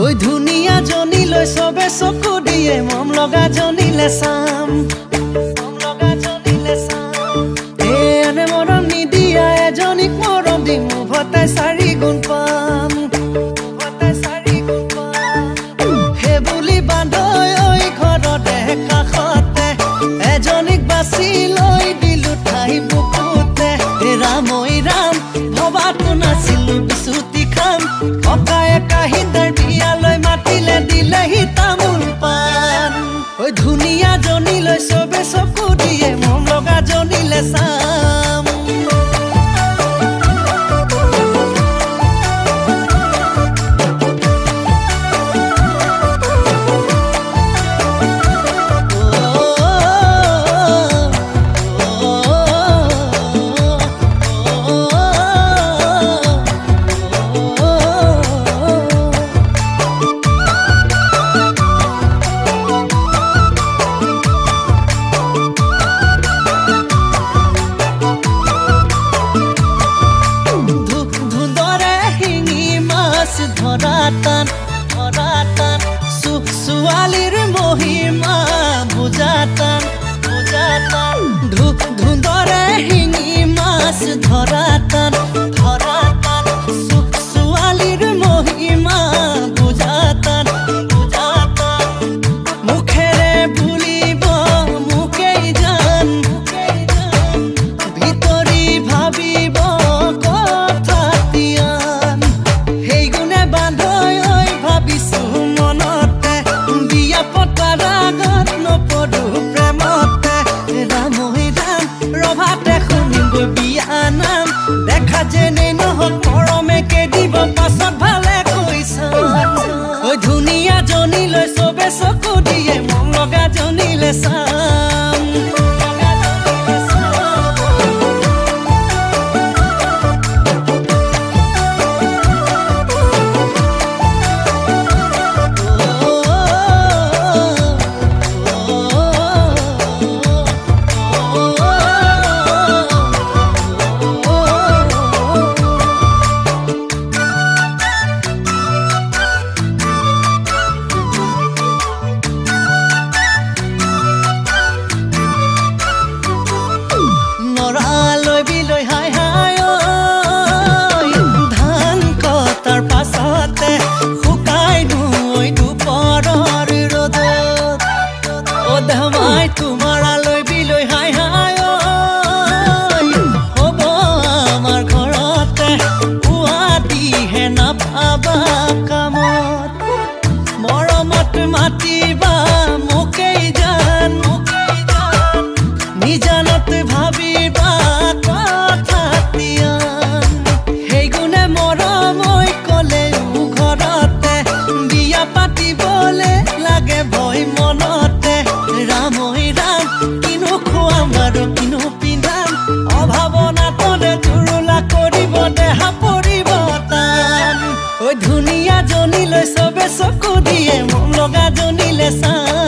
ওই ধুনীয়া জনীলৈ চবে চকু দিয়ে মম লগা জনীলে চাম এনে মৰম নিদিয়া এজনীক মৰম দিম উভতে 4 গুণ পাম সেই বুলি বান্ধৈ ঐ ঘৰতে কাষতে এজনীক বাছি লৈ দিলো ঠাই বুকুতে ৰাম ঐ ৰাম ভবাতো নাছিলো বিচুতি খাম ককায়ে কাহিদাৰ বিয়ালৈ মাতিলে দিলেহি তামোল পান ঐ ধুনীয়া জনীলৈ চবে চকু দিয়ে মম লগা জনীলে চাম ধৰাটান ছোৱালীৰ মহিমা বুজাটান ধুন্দৰে শিঙি মাছ ধৰাটান ছোৱালীৰ মহিমা বুজাটান মুখেৰে বুলিব মুকেই জান ভিতৰি ভাবিব কথা তিয়ান সেই গুণে বান্ধ মনতে বিয়া পতাৰ আগত নপৰো প্ৰেমতে ৰাম ৰাম ৰভাতে শুনিবগৈ বিয়া নাম দেখা যেনে নহওক মৰমেকে দিব পাছত ভালে কৈছা ঐ ধুনীয়া জনীলৈ চবে চকু দিয়ে মম লগা জনীলে চাম তোমাৰালৈ বিলৈ হাই হাই হ'ব আমাৰ ঘৰতে উৱাদিহে নাভাবা কামত মৰমত মাতিবা মোকেই জান নিজানত ভাবিবা কথা তিয়ান সেই গুণে মৰম ঐ ক'লেও ঘৰতে বিয়া পাতিবলে লাগে ভয় মনতে ৰাম ৰাম কিনো খুৱাম আৰু কিনো পিন্ধাম অভাৱনাতনে জুৰুলা কৰিব দেহা পৰিব টান ঐ ধুনীয়া জনীলৈ চবে চকু দিয়ে মম লগা জনীলে চাম